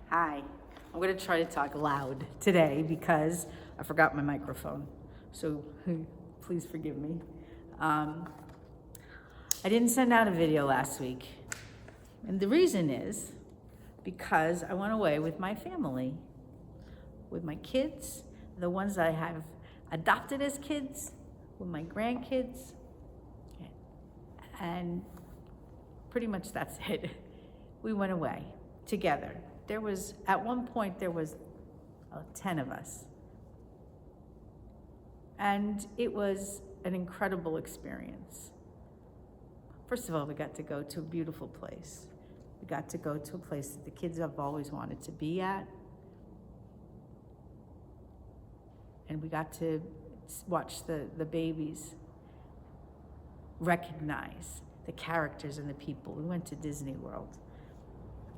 Hi. I'm going to try to talk loud today because I forgot my microphone. So please forgive me. I didn't send out a video last week. And the reason is because I went away with my family, with my kids, the ones I have adopted as kids, with my grandkids. And pretty much that's it. We went away together. At one point, there was 10 of us. And it was an incredible experience. First of all, we got to go to a beautiful place. We got to go to a place that the kids have always wanted to be at. And we got to watch the babies recognize the characters and the people. We went to Disney World.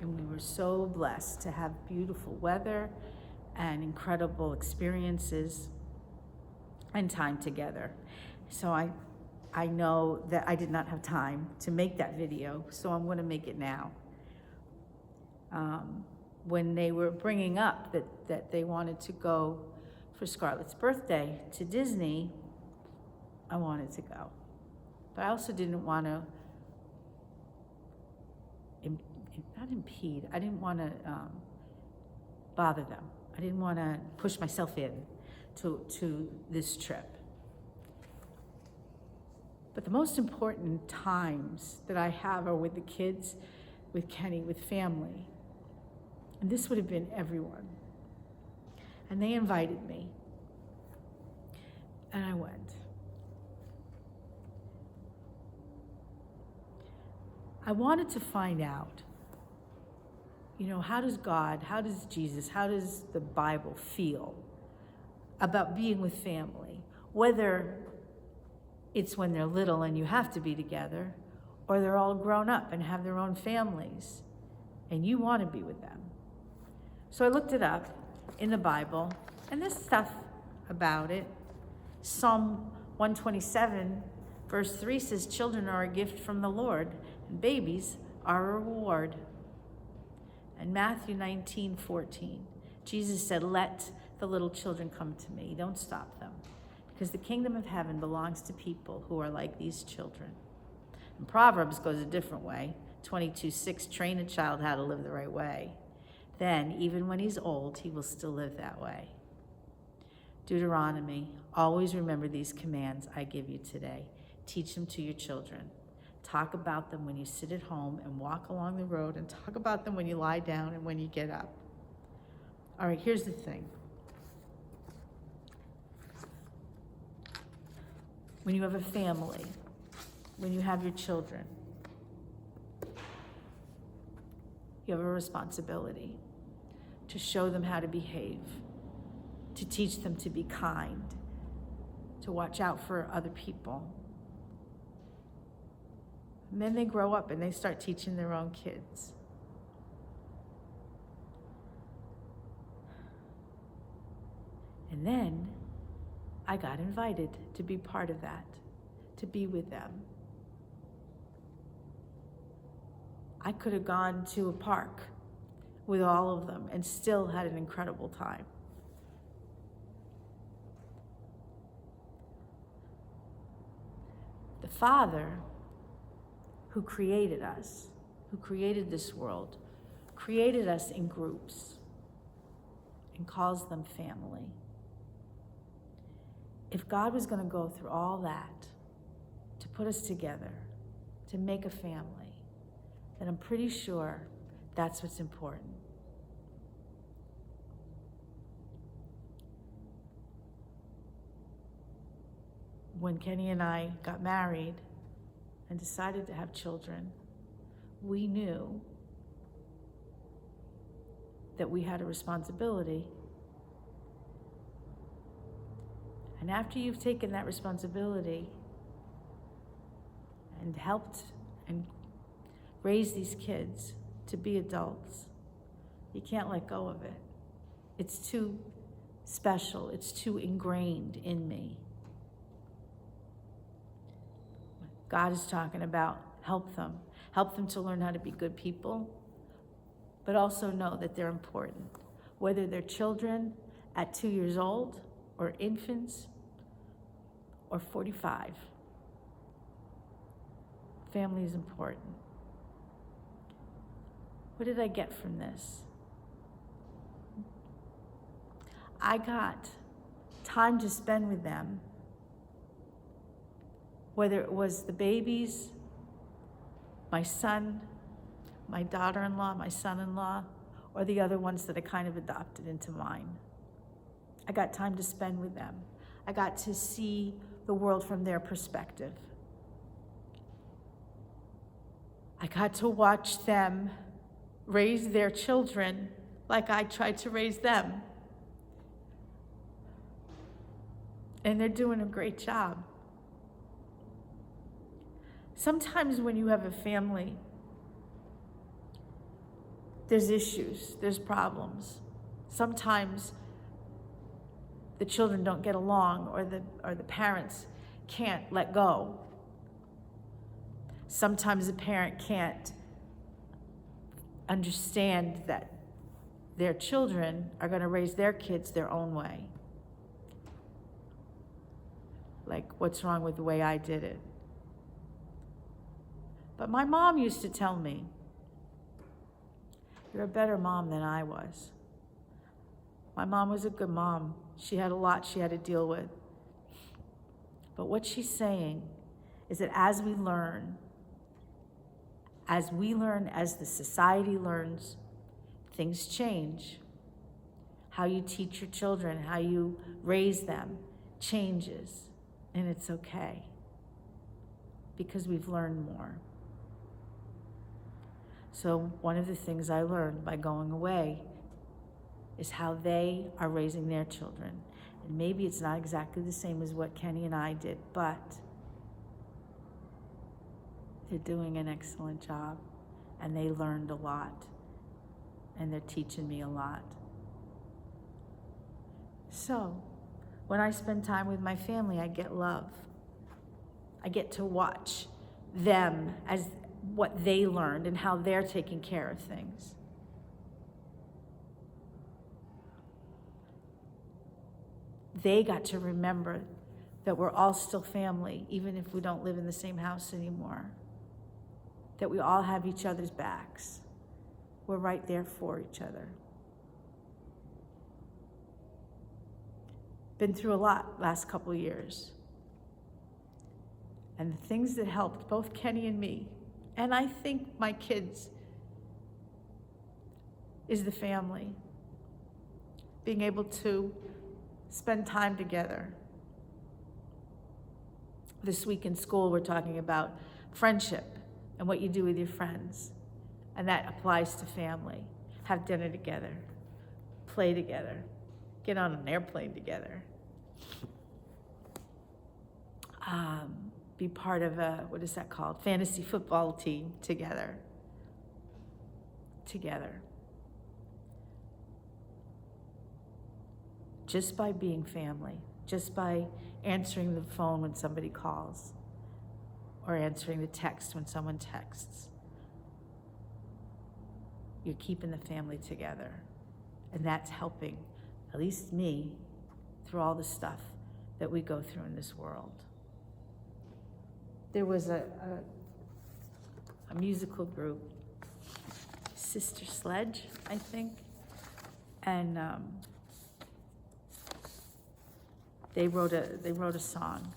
And we were so blessed to have beautiful weather and incredible experiences and time together. So I know that I did not have time to make that video, so I'm going to make it now. When they were bringing up that they wanted to go for Scarlett's birthday to Disney, I wanted to go. But I also didn't want to not impede. I didn't want to bother them. I didn't want to push myself in to this trip. But the most important times that I have are with the kids, with Kenny, with family. And this would have been everyone. And they invited me. And I went. I wanted to find out, how does God, how does Jesus, how does the Bible feel about being with family? Whether it's when they're little and you have to be together, or they're all grown up and have their own families and you want to be with them. So I looked it up in the Bible, and there's stuff about it. Psalm 127, verse 3 says, "Children are a gift from the Lord, and babies are a reward." And Matthew 19:14, Jesus said, "Let the little children come to me. Don't stop them, because the kingdom of heaven belongs to people who are like these children." And Proverbs goes a different way. 22:6, "Train a child how to live the right way. Then, even when he's old, he will still live that way." Deuteronomy, "Always remember these commands I give you today. Teach them to your children. Talk about them when you sit at home and walk along the road, and talk about them when you lie down and when you get up." All right, here's the thing. When you have a family, when you have your children, you have a responsibility to show them how to behave, to teach them to be kind, to watch out for other people. And then they grow up and they start teaching their own kids. And then I got invited to be part of that, to be with them. I could have gone to a park with all of them and still had an incredible time. The Father who created us, who created this world, created us in groups and calls them family. If God was going to go through all that to put us together, to make a family, then I'm pretty sure that's what's important. When Kenny and I got married and decided to have children, we knew that we had a responsibility. And after you've taken that responsibility and helped and raised these kids to be adults, you can't let go of it. It's too special. It's too ingrained in me. God is talking about help them to learn how to be good people, but also know that they're important, whether they're children at 2 years old or infants or 45. Family is important. What did I get from this? I got time to spend with them, whether it was the babies, my son, my daughter-in-law, my son-in-law, or the other ones that I kind of adopted into mine. I got time to spend with them. I got to see the world from their perspective. I got to watch them raise their children like I tried to raise them. And they're doing a great job. Sometimes when you have a family, there's issues, there's problems. Sometimes the children don't get along, or the parents can't let go. Sometimes the parent can't understand that their children are going to raise their kids their own way. Like, what's wrong with the way I did it? But my mom used to tell me, "You're a better mom than I was." My mom was a good mom. She had a lot she had to deal with. But what she's saying is that as we learn, as the society learns, things change. How you teach your children, how you raise them changes, and it's okay because we've learned more. So one of the things I learned by going away is how they are raising their children. And maybe it's not exactly the same as what Kenny and I did, but they're doing an excellent job, and they learned a lot, and they're teaching me a lot. So when I spend time with my family, I get love. I get to watch them as what they learned and how they're taking care of things. They got to remember that we're all still family, even if we don't live in the same house anymore. That we all have each other's backs. We're right there for each other. Been through a lot last couple of years. And the things that helped both Kenny and me, and I think my kids, is the family. Being able to spend time together. This week in school, we're talking about friendship and what you do with your friends. And that applies to family. Have dinner together, play together, get on an airplane together. Be part of a, what is that called? Fantasy football team together. Just by being family, just by answering the phone when somebody calls, or answering the text when someone texts. You're keeping the family together. And that's helping, at least me, through all the stuff that we go through in this world. There was a musical group, Sister Sledge, I think, and they wrote a song.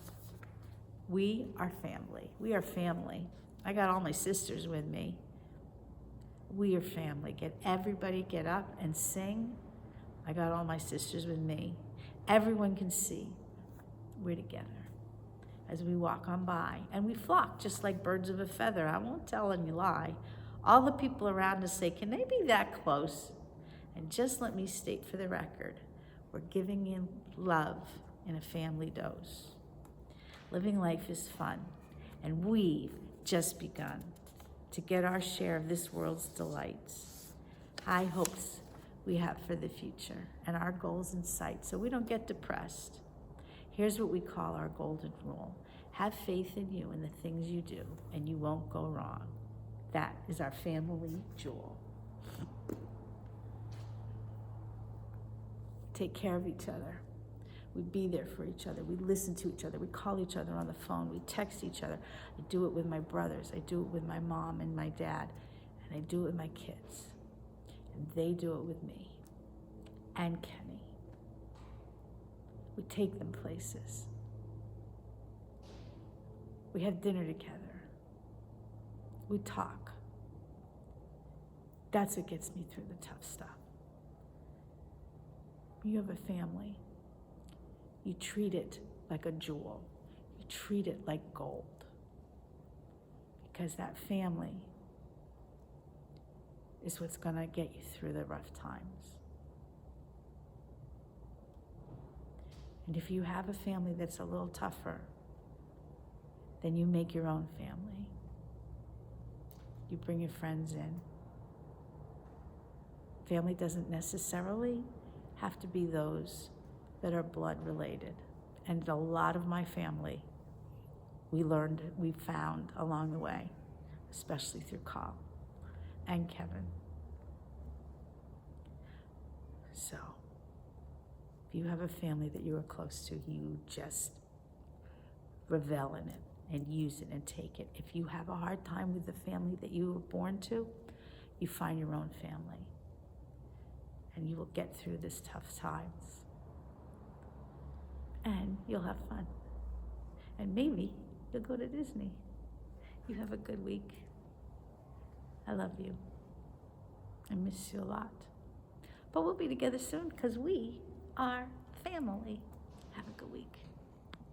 We are family. We are family. I got all my sisters with me. We are family. Everybody get up and sing. I got all my sisters with me. Everyone can see we're together as we walk on by. And we flock just like birds of a feather. I won't tell any lie. All the people around us say, can they be that close? And just let me state for the record, we're giving in love in a family dose. Living life is fun, and we've just begun to get our share of this world's delights. High hopes we have for the future and our goals in sight so we don't get depressed. Here's what we call our golden rule. Have faith in you and the things you do, and you won't go wrong. That is our family jewel. take care of each other. We'd be there for each other. We'd listen to each other. We'd call each other on the phone. We'd text each other. I do it with my brothers. I do it with my mom and my dad. And I do it with my kids. And they do it with me. And Kenny. We take them places. We have dinner together. We talk. That's what gets me through the tough stuff. You have a family. You treat it like a jewel. You treat it like gold. Because that family is what's going to get you through the rough times. And if you have a family that's a little tougher, then you make your own family. You bring your friends in. Family doesn't necessarily have to be those that are blood related. And a lot of my family, we found along the way, especially through Carl and Kevin. So, if you have a family that you are close to, you just revel in it and use it and take it. If you have a hard time with the family that you were born to, you find your own family. And you will get through this tough times. And you'll have fun. And maybe you'll go to Disney. You have a good week. I love you. I miss you a lot. But we'll be together soon because we are family. Have a good week.